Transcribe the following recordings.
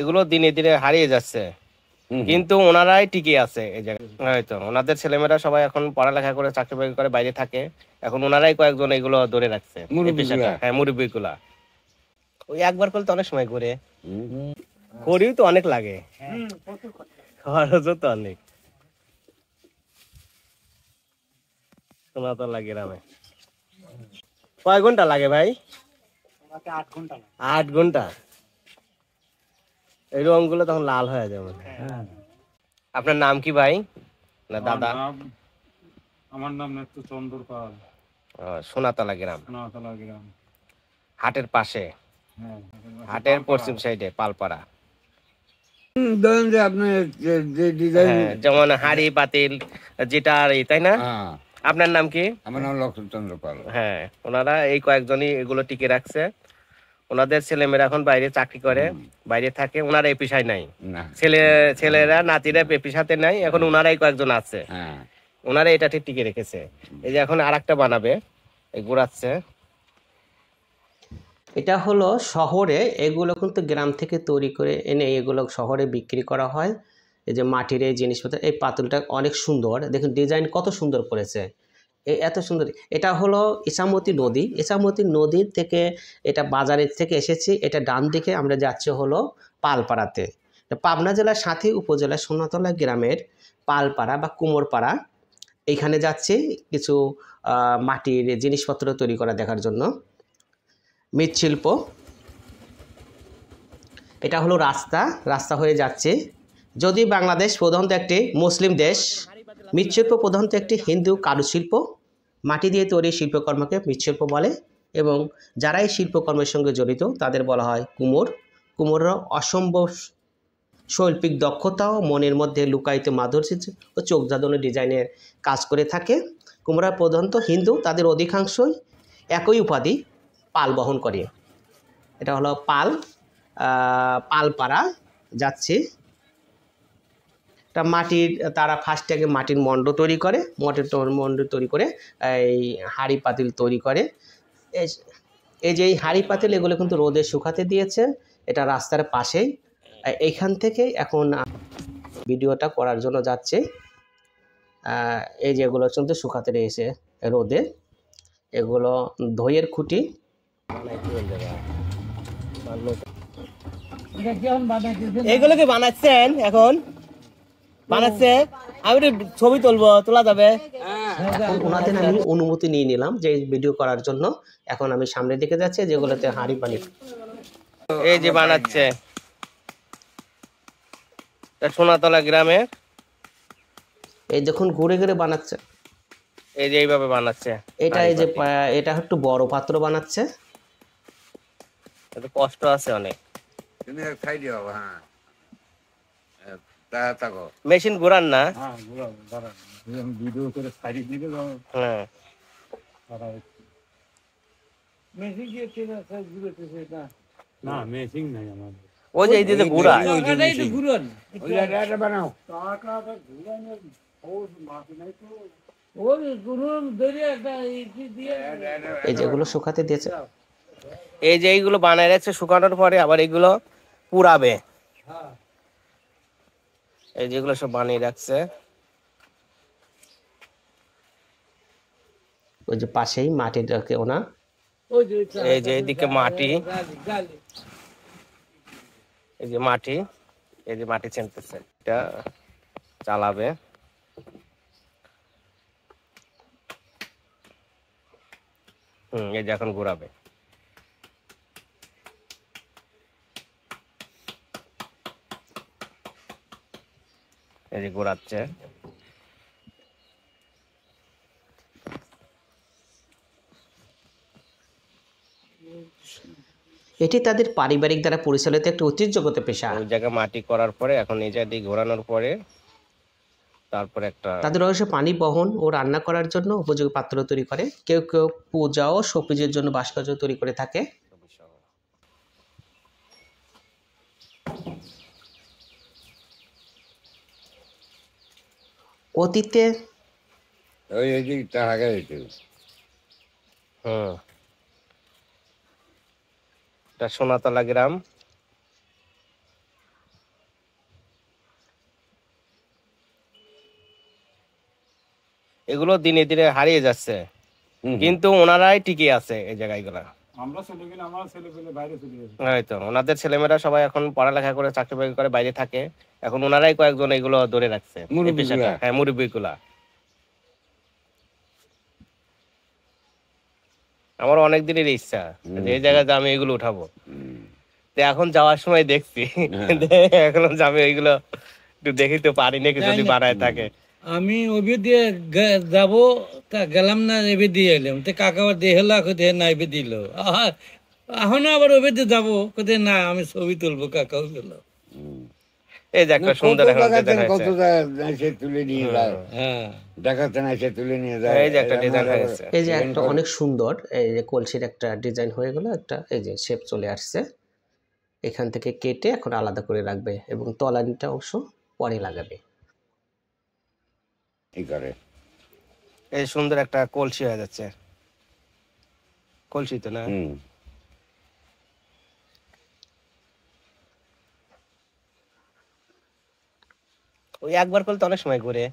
এগুলো দিনে দিনে হারিয়ে যাচ্ছে, কিন্তু ওনারাই টিকে আছে এই জায়গায়। হয়তো ওনাদের ছেলেমেয়েরা সবাই এখন পড়ালেখা করে চাকরি বাকরি করে বাইরে থাকে, এখন ওনারাই কয়েকজন এগুলো ধরে রাখছে এই পেশাটা। হ্যাঁ, মুরব্বী গুলা ওই একবার করলে তো অনেক সময় ঘুরে, করিও তো অনেক লাগে, খরচও তো অনেক। সোনাতলা গ্রামে কয় ঘন্টা লাগে ভাই? 8 ঘন্টা। এই রংগুলো তখন লাল হয়ে যাবে। আপনার নাম কি ভাই? না দাদা? আমার নাম নেত্র চন্দ্র পাল। সোনাতলা গ্রাম, সোনাতলা গ্রাম, হাটের পাশে, হ্যাঁ, হাটের পশ্চিম সাইডে পালপাড়া। ধরেন যে আপনার যে ডিজাইন, হ্যাঁ, যেমন হাড়ি পাতিল যেটা আর এই, তাই না? আপনার নাম কি? আমার নাম লক্ষ্মণচন্দ্র পাল। হ্যাঁ, ওনারা এই কয়েকজনই এগুলো টিকে রাখছে। ওনাদের ছেলেমেয়েরা এখন বাইরে চাকরি করে, বাইরে থাকে, ওনারা এই পেশায় নাই। ছেলেরা নাতিরা এই পেশাতে নাই, এখন ওনারাই কয়েকজন আছে, ওনারা এটা ঠিক টিকে রেখেছে। এই যে এখন আরেকটা বানাবে, এই ঘোরাচ্ছে। এটা হলো শহরে, এগুলো কিন্তু গ্রাম থেকে তৈরি করে এনে এগুলো শহরে বিক্রি করা হয়। এই যে মাটির এই জিনিসপত্র, এই পাতুলটা অনেক সুন্দর, দেখুন ডিজাইন কত সুন্দর করেছে, এত সুন্দর। এটা হলো ইছামতি নদী, ইছামতি নদীর থেকে এটা বাজারের থেকে এসেছে। এটা ডান দিকে আমরা যাচ্ছি হলো পালপাড়াতে, পাবনা জেলার সাথী উপজেলার সোনাতলা গ্রামের পালপাড়া বা কুমোরপাড়া, এইখানে যাচ্ছি কিছু মাটির জিনিসপত্র তৈরি করা দেখার জন্য। মৃৎশিল্প, এটা হলো রাস্তা হয়ে যাচ্ছে। যদি বাংলাদেশ প্রধানত একটি মুসলিম দেশ, মৃৎশিল্প প্রধানত একটি হিন্দু কারুশিল্প, মাটি দিয়ে তৈরি শিল্পকর্মকে মৃৎশিল্প বলে, এবং যারা এই শিল্পকর্মের সঙ্গে জড়িত তাদের বলা হয় কুমোর। কুমোররা অসম্ভব শৈল্পিক দক্ষতা ও মনের মধ্যে লুকায়িত মাধুর্য ও চোখ জাদুনের ডিজাইনের কাজ করে থাকে। কুমোররা প্রধানত হিন্দু, তাদের অধিকাংশই একই উপাধি পাল বহন করে। এটা হলো পালপাড়া যাচ্ছে। এটা মাটির, তারা ফার্স্টে আগে মাটির মণ্ড তৈরি করে, মণ্ড তৈরি করে এই হাঁড়ি পাতিল তৈরি করে। এই যে এই হাঁড়ি পাতিল এগুলো কিন্তু রোদে শুকাতে দিয়েছে, এটা রাস্তার পাশেই। এইখান থেকে এখন ভিডিওটা করার জন্য যাচ্ছে। এই যেগুলো কিন্তু শুকাতে রয়েছে রোদে, এগুলো দইয়ের খুঁটি। এগুলো কি বানাচ্ছেন এখন? বানাচ্ছে, আমি একটু ছবি তুলবো, তোলা যাবে? ওনাদের আমি অনুমতি নিয়ে নিলাম যে ভিডিও করার জন্য। এখন আমি সামনের দিকে যাচ্ছি, যেগুলোতে হাঁড়ি পানি এই যে বানাচ্ছে সোনাতলা গ্রামে। এই দেখুন ঘুরে ঘুরে বানাচ্ছে, এই যে এইভাবে বানাচ্ছে। এটা এই যে এটা একটু বড় পাত্র বানাচ্ছে, একটু কষ্ট আছে অনেক। মেশিন ঘোরান না? ভিডিও করে সাইড দিকে। হ্যাঁ, না মেশিন নাই আমার। ওই যে এই যে ঘোরা বানাও। এই যেগুলো শুকাতে দিয়েছে, এই যে এইগুলো বানায় রাখছে, শুকানোর পরে আবার এগুলো পুরাবে। এই যেগুলো সব বানিয়ে রাখছে, ওই যে পাশেই মাটি রাখে ওনা। এই যে এইদিকে মাটি, এই যে মাটি, এই যে মাটি ছেনতেছে, এটা চালাবে। এই যে এখন ঘোরাবে। এই যে ঘোরাচ্ছে। এটি তাদের পারিবারিক দ্বারা পরিচালিত একটি ঐতিহ্যগত পেশা। ওই জায়গায় মাটি করার পরে এখন এই জায়গায় ঘোরানোর পরে তারপরে একটা তাদের অবশ্য পানি বহন ও রান্না করার জন্য উপযোগী পাত্র তৈরি করে। কেউ কেউ পূজা ও শোপিজের জন্য ভাস্কর্য তৈরি করে থাকে। অতীতে এটা সোনাতলা গ্রাম। এগুলো দিনে দিনে হারিয়ে যাচ্ছে, কিন্তু ওনারাই টিকে আছে এই জায়গাগুলা। আমরা চলে গেলে আমার ছেলে পেলে বাইরে চলে যাবে। হয়তো ওনাদের ছেলেমেয়েরা সবাই এখন পড়ালেখা করে চাকরি বাকরি করে বাইরে থাকে, এখন ওনারাই কয়েকজন এগুলো ধরে রাখছে এই মুরব্বিগুলা। পেশাটা। হ্যাঁ, মুরব্বিগুলা। আমার অনেক দিনের ইচ্ছা যে এই জায়গায় আমি এগুলো উঠাবো, তো এখন যাওয়ার সময় দেখছি এখনো যাবে এগুলো একটু দেখি তো পারি নাকি যদি বানায় থাকে। আমি ওবে দিয়ে যাবো, গেলাম না, এবে দিয়ে এলাম, তো কাকা আবার দিয়ে হলো, কোথায় না এবে দিল, এখন আবার ওবে দিয়ে যাবো, কোথায় না আমি ছবি তুলবো, কাকাও গেল। এই যে একটা সুন্দর এখন ডিজাইন কত হয়েছে। জায়গায় এসে তুলে নিয়ে যায়, হ্যাঁ, দেখাচ্ছে না এসে তুলে নিয়ে যায়। এই যে একটা ডিজাইন হয়েছে। এই যে একটা অনেক সুন্দর এই যে কলসির একটা ডিজাইন হয়ে গেল, একটা এই যে শেপ চলে আসছে। এখান থেকে কেটে এখন আলাদা করে রাখবে এবং তলানিটা অবশ্য পরে লাগাবে। এই করে এই সুন্দর একটা কলসি হয়ে যাচ্ছে। কলসি তো না? ওই একবার করলে তো অনেক সময় ঘুরে।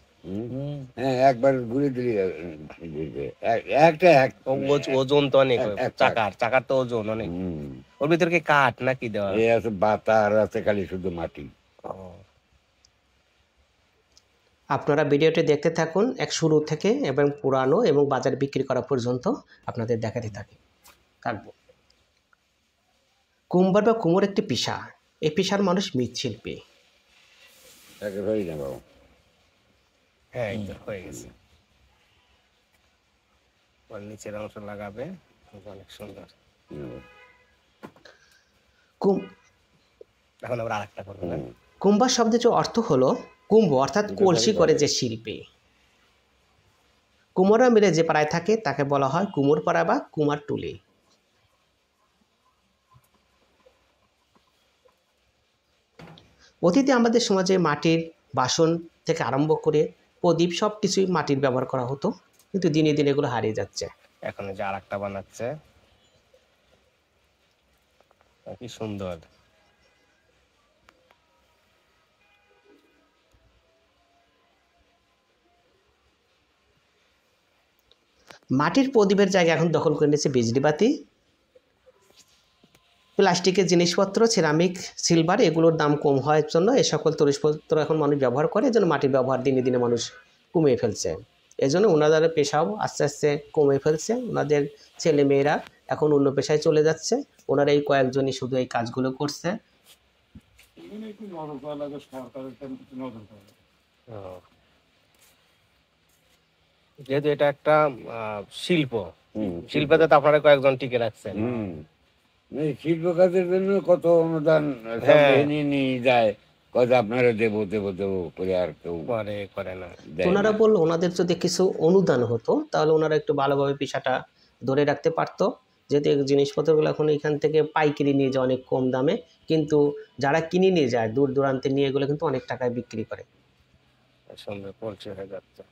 হ্যাঁ, একবার ঘুরে দিলি একটা ওজন তো অনেক, এক চাকার তো ওজন অনেক। ওর ভিতরে কি কাঠ নাকি দেওয়া? এই আছে বাতা, আর আছে খালি শুধু মাটি। আপনারা ভিডিওটি দেখতে থাকুন এক শুরু থেকে এবং পুরানো এবং বাজারে বিক্রি করা পর্যন্ত আপনাদের দেখাতে থাকবো। কুম্ভার বা কুমোর একটি পেশা। এই পেশার মানুষ মৃৎশিল্পী। তাকে হয়ে না বাবু। হ্যাঁ, এই তো হয়ে গেছে। নিচের অংশ লাগাবে, অনেক সুন্দর। এখন আবার আরেকটা করবো না? কুম্ভার শব্দের যে অর্থ হলো কুম্ভ অর্থাৎ কলসি করে যে শিল্পী। কুমোররা মিলে যে পাড়ায় থাকে তাকে বলা হয় কুমোর পাড়া বা কুমারটুলি। অতীতে আমাদের সমাজে মাটির বাসন থেকে আরম্ভ করে প্রদীপ সব কিছুই মাটির ব্যবহার করা হতো, কিন্তু দিনে দিনে এগুলো হারিয়ে যাচ্ছে। এখন যে আরেকটা বানাচ্ছে, কি সুন্দর। মাটির প্রদীপের জায়গা এখন দখল করে নিয়েছে বিজলি বাতি, প্লাস্টিকের জিনিসপত্র, সিরামিক, সিলভার, এগুলোর দাম কম হওয়ার জন্য এই সকল জিনিসপত্র এখন মানুষ ব্যবহার করে, এজন্য মাটির ব্যবহার দিনে দিনে মানুষ কমিয়ে ফেলছে। এজন্য ওনাদের পেশাও আস্তে আস্তে কমে ফেলছে। ওনাদের ছেলে মেয়েরা এখন অন্য পেশায় চলে যাচ্ছে। ওনারা এই কয়েকজনই শুধু এই কাজগুলো করছে। এখানে একটু নজর করা লাগে, সরকারের একটু নজর করা লাগে। যেহেতু এটা একটা শিল্প, শিল্পতে তো আপনারা কয়েকজন টিকে রাখছেন। এই শিল্প কাজের জন্য কত অনুদান নিয়ে যায়, কত আপনারা দেবো দেবো দেবো করে, আর কেউ করে না। ওনারা বললো ওনাদের যদি কিছু অনুদান হতো তাহলে ওনারা একটু ভালোভাবে পেশাটা ধরে রাখতে পারতো। যেহেতু এই জিনিসপত্রগুলো এখন এখান থেকে পাইকারি নিয়ে যায় অনেক কম দামে, কিন্তু যারা কিনে নিয়ে যায় দূর দূরান্তে নিয়ে এগুলো কিন্তু অনেক টাকায় বিক্রি করে। সুন্দর পরিচয় হয়ে যাচ্ছে।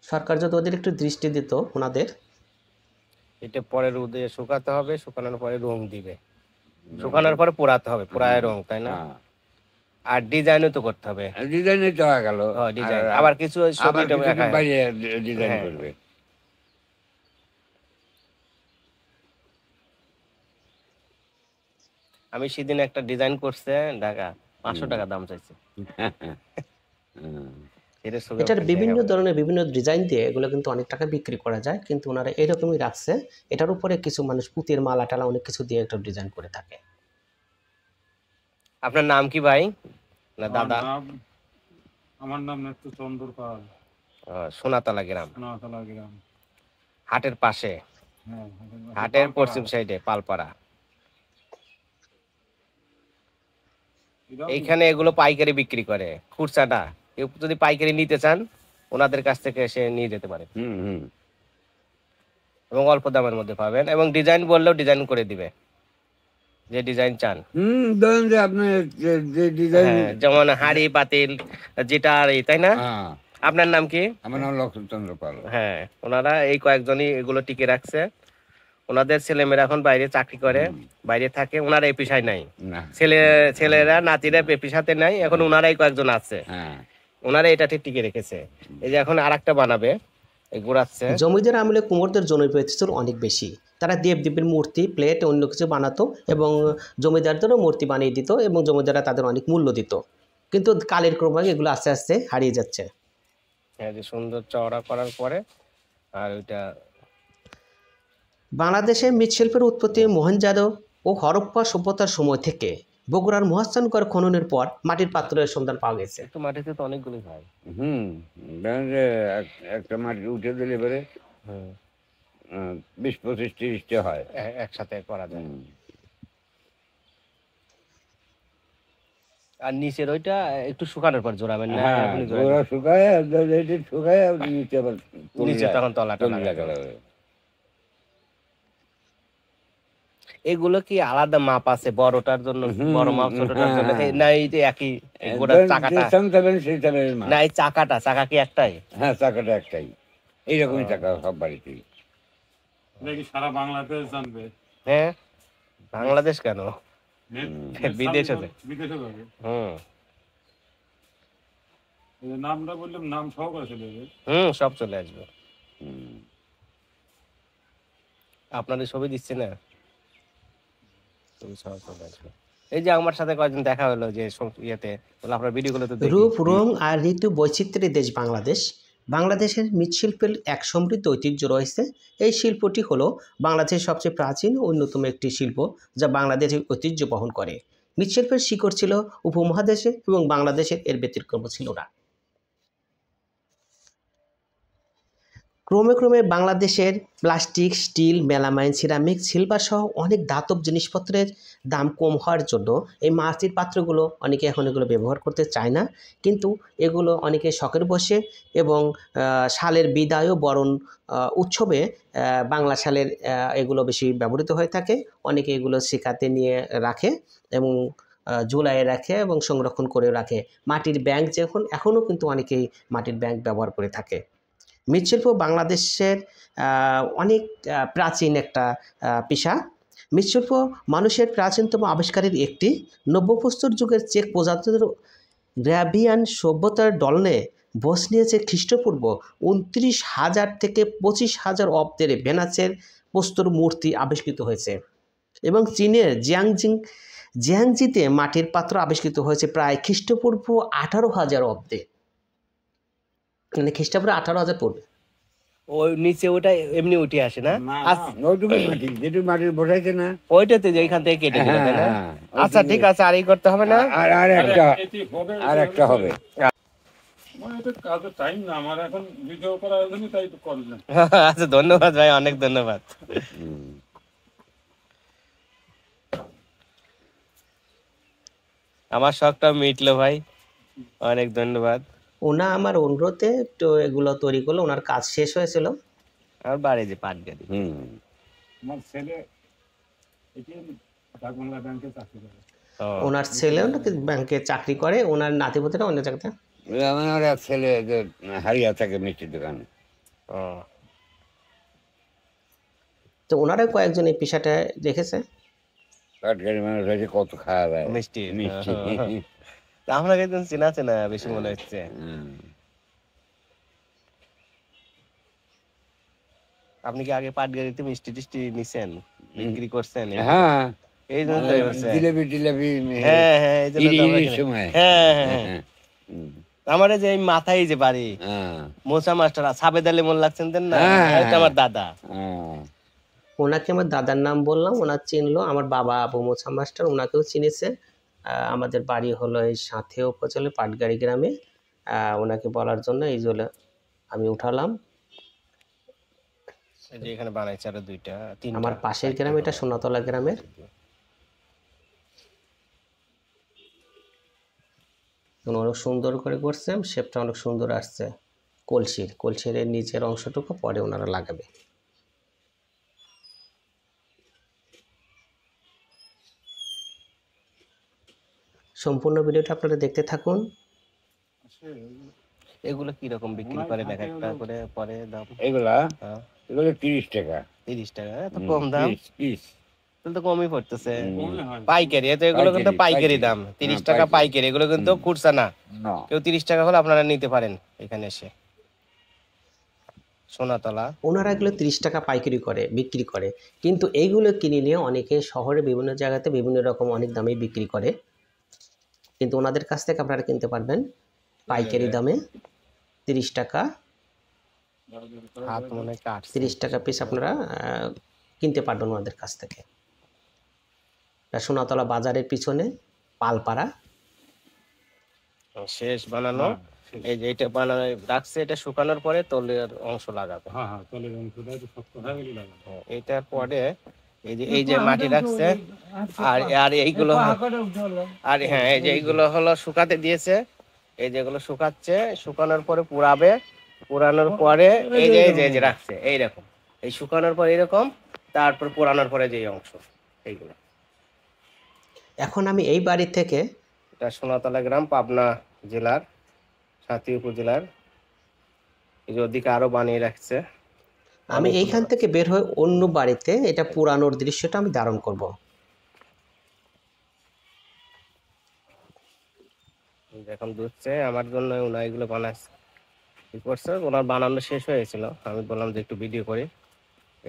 সরকার যদি ওদের একটু দৃষ্টি দিত ওনাদের। এটা পরে রোদে শুকাতে হবে, শুকানোর পরে রং দিবে, শুকানোর পরে পোড়াতে হবে, পোড়ায় রং, তাই না? আর ডিজাইনও তো করতে হবে। ডিজাইনে তো হয়ে গেল, ডিজাইন আবার কিছু ডিজাইন করবে। আমি সেদিন একটা ডিজাইন করছে ঢাকা, 500 টাকা দাম চাইছে। এটার বিভিন্ন ধরনের বিভিন্ন ডিজাইন দিয়ে এগুলো কিন্তু অনেক টাকা বিক্রি করা যায়, কিন্তু ওনারা এরকমই রাখছে। এটার উপরে কিছু মানুষ পুঁতির মালা টালা অনেক কিছু দিয়ে একটা ডিজাইন করে থাকে। আপনার নাম কি ভাই না দাদা? আমার নাম নেত্র চন্দ্র পাল, সোনাতলা গ্রাম। সোনাতলা গ্রাম, হাটের পাশে, হ্যাঁ, হাটের পশ্চিম সাইডে পালপাড়া। এইখানে এগুলো পাইকারি বিক্রি করে, খুচরাটা কেউ যদি পাইকারি নিতে চান ওনাদের কাছ থেকে এসে নিয়ে যেতে পারে, এবং অল্প দামের মধ্যে পাবেন, এবং ডিজাইন বললেও ডিজাইন করে দিবে যে ডিজাইন চান। ধরেন যে আপনি যে ডিজাইন, যেমন হাড়ি পাতিল যেটা, তাই না? আপনার নাম কি? আমার নাম লক্ষ্মণচন্দ্র পাল। হ্যাঁ, ওনারা এই কয়েকজনই এগুলো টিকে রাখছে। ওনাদের ছেলেমেয়েরা এখন বাইরে চাকরি করে, বাইরে থাকে, ওনারা এই পেশায় নাই। না ছেলেরা নাতিরা পেশাতে নাই, এখন ওনারাই কয়েকজন আছে, হ্যাঁ ওনারা এটা ঠিক টিকে রেখেছে। এই যে এখন আরেকটা বানাবে, এই ঘোরাচ্ছে। জমিদার আমলে কুমোরদের জনপ্রিয়তা ছিল অনেক বেশি। তারা দেবদেবীর মূর্তি, প্লেট, অন্য কিছু বানাতো এবং জমিদারদেরও মূর্তি বানিয়ে দিত এবং জমিদাররা তাদের অনেক মূল্য দিত। কিন্তু কালের ক্রমে এগুলো আস্তে আস্তে হারিয়ে যাচ্ছে। হ্যাঁ, যে সুন্দর চওড়া করার পরে আর ওইটা বাংলাদেশে মৃৎশিল্পের উৎপত্তি মোহেনজোদড়ো ও হরপ্পা সভ্যতার সময় থেকে। বগুড়ার মহাস্থানগড় খননের পর মাটির পাত্রের সন্ধান পাওয়া গেছে। একটু মাটিতে তো অনেকগুলি হয়। ধরেন যে একটা মাটি উঠে দিলে পরে 20, 25, 30টা হয় একসাথে করা যায়। হুম। আর নিচের ওইটা একটু শুকানোর পর জোড়াবেন না? হ্যাঁ এখনই জোড়াবেন? ওরা শুকায় শুকায় নিচে আবার নিচে তখন তলাটা তলি লাগাতে লাগানো হবে। হবে। এগুলো কি আলাদা মাপ আছে বড়টার জন্য, বড় মাপ ছোটটার জন্য? হ্যাঁ। না এই যে একই গোড়ার চাকাটা? সেই চালের মাছ। না এই চাকা কি একটাই? হ্যাঁ চাকাটা একটাই, এইরকমই চাকা সব বাড়িতেই। দেখি সারা বাংলাদেশ জানবে। হ্যাঁ, বাংলাদেশ কেন, বিদেশে তো। বিদেশে যাবে। হুম এই যে নামটা বললাম, নাম সহকারে চলে যাবে। সব চলে আসবে। হুম। আপনাদের ছবি দিচ্ছে না, ছবি সব চলে আসবে। এই যে আমার সাথে কয়েকজন দেখা হলো যে ইয়েতে, বলে আপনার ভিডিওগুলো তো দেখি। রূপ, রং আর ঋতু বৈচিত্র্যের দেশ বাংলাদেশ। বাংলাদেশের মৃৎশিল্পের এক সমৃদ্ধ ঐতিহ্য রয়েছে। এই শিল্পটি হলো বাংলাদেশের সবচেয়ে প্রাচীন ও অন্যতম একটি শিল্প যা বাংলাদেশের ঐতিহ্য বহন করে। মৃৎশিল্পের শিকড় ছিল উপমহাদেশে এবং বাংলাদেশের এর ব্যতিক্রম ছিল না। ক্রমে ক্রমে বাংলাদেশের plastic, steel, melamine, ceramic, silver সহ অনেক ধাতব জিনিসপত্রের দাম কম হওয়ার জন্য এই মাটির পাত্রগুলো অনেকে এখন এগুলো ব্যবহার করতে চায় না। কিন্তু এগুলো অনেকে শখের বশে এবং সালের বিদায় ও বরণ উৎসবে বাংলা সালের এগুলো বেশি ব্যবহৃত হয়ে থাকে। অনেকে এগুলো শিখাতে নিয়ে রাখে এবং ঝুলাইয়ে রাখে এবং সংরক্ষণ করে রাখে। মাটির ব্যাংক এখনও কিন্তু অনেকেই মাটির ব্যাংক ব্যবহার করে থাকে। মৃৎশিল্প বাংলাদেশের অনেক প্রাচীন একটা পেশা। মৃৎশিল্প মানুষের প্রাচীনতম আবিষ্কারের একটি। নব্যপ্রস্তর যুগের চেক প্রজাতন্ত্র গ্রাভিয়ান সভ্যতার দলনে বস নিয়েছে খ্রিস্টপূর্ব 29,000 থেকে 25,000 অব্দের ভেনাসের প্রস্তর মূর্তি আবিষ্কৃত হয়েছে এবং চীনের জিয়াংজিতে মাটির পাত্র আবিষ্কৃত হয়েছে প্রায় খ্রিস্টপূর্ব 18,000 অব্দে, মানে খ্রিস্টপূর্ব 18,000 পূর্বে। ওই নিচে ওটা এমনি উঠে আসে না? ওইটুকু মাটি যেটুকু মাটির বসাইছে না, ওইটাতে যে এখান থেকে কেটে দিল, তাই না? হ্যাঁ, আচ্ছা ঠিক আছে, আর এই করতে হবে না? এটি হবে, আর একটা হবে। মানে এটা কাজের টাইম না আমার এখন, ভিডিও করার জন্য তাই তো করলাম। আচ্ছা ধন্যবাদ ভাই, অনেক ধন্যবাদ। হুম। আমার শখটা মিটলো ভাই, অনেক ধন্যবাদ। ওনা আমার অনুরোধে একটু এগুলো তৈরি করলো, ওনার কাজ শেষ হয়েছিল। আমার বাড়ি যে পাটগাড়ি। আমার ছেলে এটি ঢাকা বাংলা ব্যাংকে চাকরি করে। ওনার ছেলে নাকি ব্যাংকে চাকরি করে, ওনার নাতিপুতিরা অন্য জায়গাতে। আমার এক ছেলে যে হারিয়া থাকে মিষ্টির দোকানে। তো ওনারা কয়েকজন এই পেশাটা রেখেছে। পাটগাড়ি মানুষ হয়েছে কত খাওয়া যায় মিষ্টি মিষ্টি। তা আপনাকে একদম চেনা চেনা বেশি মনে হচ্ছে। আপনি কি আগে পাটগাড়িতে মিষ্টি টিষ্টি নিছেন, বিক্রি করছেন? হ্যাঁ এই জন্য তো হচ্ছে। জিলেবি টিলেবি হ্যাঁ হ্যাঁ, এই জন্য তো আমরা ঈদের কিনি। সময়। হ্যাঁ হ্যাঁ হ্যাঁ। আমার এই যে এই মাথায় যে বাড়ি হ্যাঁ মোসা মাস্টার সাবেদ আলী মন লাগছেন দেন না, হ্যাঁ। এটা আমার দাদা। ওনাকে আমার দাদার নাম বললাম, ওনার চিনলো। আমার বাবা আবু মোছা মাস্টার, ওনাকেও চিনেছে। আমাদের বাড়ি হলো এই সাথে উপজেলা পাটগাড়ি গ্রামে। ওনাকে বলার জন্য এই জন্য আমি উঠালাম। এই যে এখানে বানাইছে আরো দুইটা তিনটা। আমার পাশের গ্রাম এটা সোনাতলা গ্রামের। অনেক সুন্দর করে করছে, শেপটা অনেক সুন্দর আসছে। কলসির এর নিচের অংশটুকু পরে ওনারা লাগাবে। সম্পূর্ণ ভিডিওটা আপনারা দেখতে থাকুন। এগুলো কি রকম বিক্রি করেন এক একটা করে পরে দাম? এগুলা হ্যাঁ। এগুলো 30 টাকা 30 টাকা, এত কম দাম? পিস। তাহলে তো কমই পড়তেছে। মনে হয় পাইকারি, এত এগুলো কিন্তু পাইকারি, পাইকারি পাইকারি। দাম, 30 হ্যাঁ, টাকা পাইকারি। পাইকারি, এগুলো কিন্তু খুচরা না। না কেউ 30 টাকা হলে আপনারা নিতে পারেন এখানে এসে। সোনাতলা। ওনারা এগুলো 30 টাকা পাইকারি করে বিক্রি করে, কিন্তু এইগুলো কিনে নিয়ে অনেকে শহরে বিভিন্ন জায়গাতে বিভিন্ন রকম অনেক দামে বিক্রি করে, কিন্তু ওনাদের কাছ থেকে আপনারা কিনতে পারবেন পাইকারি দামে 30 টাকা, হাত মনে হয় কাটছে। 30 টাকা পিস আপনারা কিনতে পারবেন ওনাদের কাছ থেকে। এটা সোনাতলা বাজারের পিছনে পালপাড়া। শেষ বানানো। হ্যাঁ, শেষ। এই যে এটা বানানো রাখছে, এটা শুকানোর পরে তলের অংশ লাগাবে। হ্যাঁ হ্যাঁ, তলের অংশটা একটু শক্ত হয়ে গেলে লাগানো। হ্যাঁ, এটার পরে এই যে মাটি রাখছে, আর আর এইগুলো আর হ্যাঁ, এই যে এইগুলো হলো শুকাতে দিয়েছে। এই যেগুলো শুকাচ্ছে, শুকানোর পরে পুরাবে, পুরানোর পরে এই যে রাখছে এইরকম, এই শুকানোর পর এরকম, তারপর পুরানোর পরে যে অংশ এইগুলো। এখন আমি এই বাড়ি থেকে এটা সোনাতলা গ্রাম, পাবনা জেলার সাথী উপজেলার। এই যে ওদিকে আরো বানিয়ে রাখছে। আমি এইখান থেকে বের হয়ে অন্য বাড়িতে এটা পুরানোর দৃশ্যটা আমি ধারণ করব। এখন দুধছে আমার জন্য, ওনার এগুলো বানাচ্ছে, কি করছে, ওনার বানানো শেষ হয়েছিল, আমি বললাম যে একটু ভিডিও করি,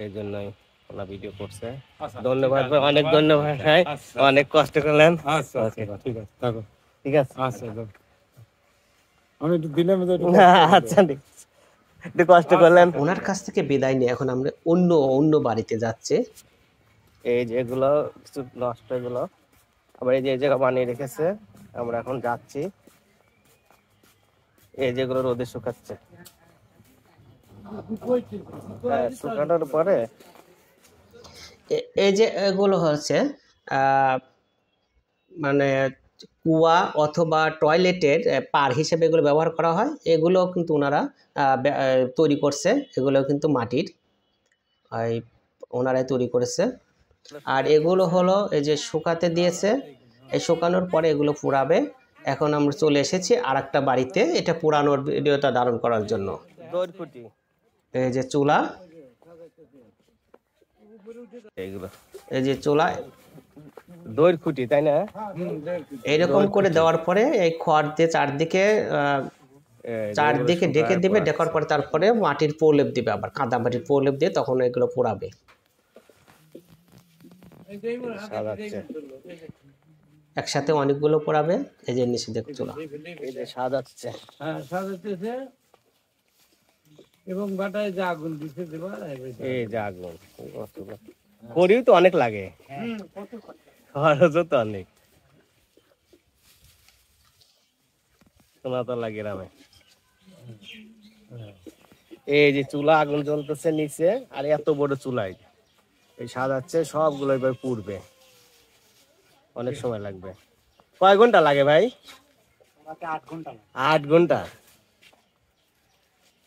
এই জন্যই ওনার ভিডিও করছে। আচ্ছা, ধন্যবাদ ঠিক ভাই, আছে, অনেক ধন্যবাদ ভাই, আচ্ছা, অনেক কষ্ট করলেন। আচ্ছা আচ্ছা, ঠিক আছে, থাকো। ঠিক আছে, আচ্ছা যাও। আমি একটু দিলাম তো একটু আচ্ছা ঠিক আছে। একটু কষ্ট করলেন। ওনার কাছ থেকে বিদায় নিয়ে এখন আমরা অন্য বাড়িতে যাচ্ছি। এই যে এগুলো কিছু নষ্ট, এগুলো আবার এই যে এই জায়গা বানিয়ে রেখেছে, আমরা এখন যাচ্ছি। এই যেগুলো রোদে শুকাচ্ছে, হ্যাঁ, শুকানোর পরে এই যে এগুলো হচ্ছে মানে কুয়া অথবা টয়লেটের পার হিসেবে এগুলো ব্যবহার করা হয়। এগুলো কিন্তু ওনারা তৈরি করছে, এগুলো কিন্তু মাটির এই ওনারাই তৈরি করেছে। আর এগুলো হলো এই যে শুকাতে দিয়েছে, এই শুকানোর পরে এগুলো পুড়াবে। এখন আমরা চলে এসেছি আর একটা বাড়িতে এটা পুরানোর ভিডিওটা ধারণ করার জন্য। দড়ি খুঁটি, এই যে চুলা, এইগুলো এই যে চুলা দড়ি খুঁটি, তাই না? এরকম করে দেওয়ার পরে এই খড় দিয়ে চারদিকে চারদিকে ডেকে দিবে, ডেকার পরে তারপরে মাটির প্রলেপ দিবে, আবার কাদা মাটির প্রলেপ দিয়ে তখন এগুলো পোড়াবে। সাজাচ্ছে, একসাথে অনেকগুলো পোড়াবে। এই যে নিচে দেখ চুলা, এই যে সাজাচ্ছে। হ্যাঁ সাজাতেছে এবং বাটায় যে আগুন দিতে দেবা এই যে আগুন, খড়িও তো অনেক লাগে, খরচও তো অনেক। সোনাতলা গ্রামে এই যে চুলা, আগুন জ্বলতেছে নিচে, আর এত বড় চুলাই এই সাজাচ্ছে, সবগুলো এবার পুড়বে, অনেক সময় লাগবে। কয় ঘন্টা লাগে ভাই? 8 ঘন্টা।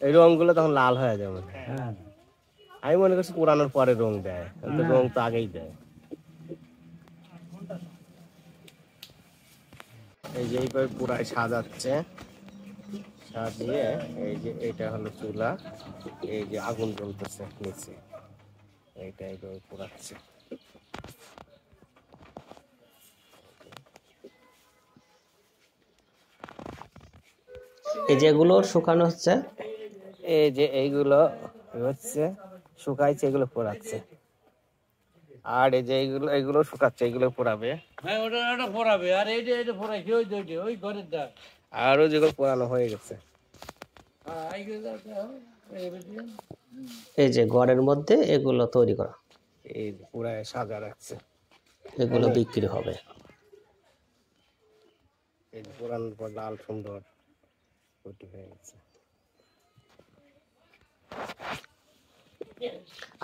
এই রংগুলো তখন লাল হয়ে যাবে। আমি মনে করছি পুরানোর পরে রং দেয়, কিন্তু রং তো আগেই দেয়। এই যে এইভাবে পুরাই সাজাচ্ছে, সাজিয়ে এই যে এটা হলো চুলা, এই যে আগুন জ্বলতেছে নিচে, এইটা এইভাবে পুরাচ্ছে। এই যেগুলো শুকানো হচ্ছে, এই যে এইগুলো হচ্ছে শুকাইছে, এগুলো পোড়াচ্ছে। আর এই যে এইগুলো শুকাচ্ছে, এগুলো পোড়াবে। হ্যাঁ ওটা পড়াবে, আর এইটা পড়াইছে ওই দুইটা ওই ঘরের দা। আরো যেগুলো পোড়ানো হয়ে গেছে, এই যে ঘরের মধ্যে এগুলো তৈরি করা, এই পুরাই সাজা রাখছে, এগুলো বিক্রি হবে। এই যে পোড়ানোর পর লাল সুন্দর কুটি হয়ে গেছে।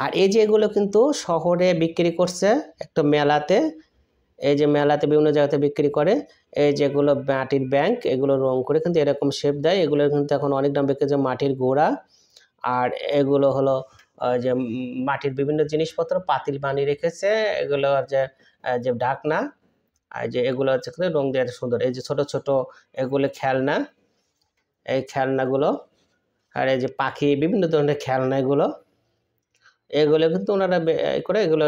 আর এই যে এগুলো কিন্তু শহরে বিক্রি করছে একটা মেলাতে, এই যে মেলাতে বিভিন্ন জায়গাতে বিক্রি করে। এই যেগুলো মাটির ব্যাংক, এগুলো রং করে কিন্তু এরকম শেপ দেয়, এগুলো কিন্তু এখন অনেক দাম বিক্রি হচ্ছে। মাটির গোড়া, আর এগুলো হলো যে মাটির বিভিন্ন জিনিসপত্র পাতিল বানিয়ে রেখেছে, এগুলো যে ঢাকনা, আর যে এগুলো হচ্ছে রং দেওয়া সুন্দর। এই যে ছোট ছোট এগুলো খেলনা, এই খেলনাগুলো, আর এই যে পাখি, বিভিন্ন ধরনের খেলনা, এগুলো এগুলো কিন্তু ওনারা করে এগুলো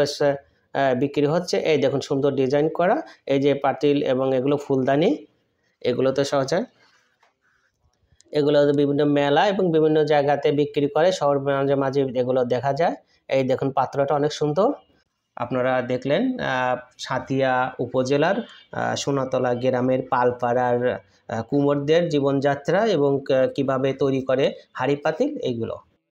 বিক্রি হচ্ছে। এই দেখুন সুন্দর ডিজাইন করা, এই যে পাতিল এবং এগুলো ফুলদানি, এগুলো তো সহজে এগুলো বিভিন্ন মেলা এবং বিভিন্ন জায়গাতে বিক্রি করে, শহর মাঝে মাঝে এগুলো দেখা যায়। এই দেখুন পাত্রটা অনেক সুন্দর। আপনারা দেখলেন সাঁথিয়া উপজেলার সোনাতলা গ্রামের পালপাড়ার কুমোরদের জীবনযাত্রা এবং কিভাবে তৈরি করে হাঁড়ি পাতিল এইগুলো।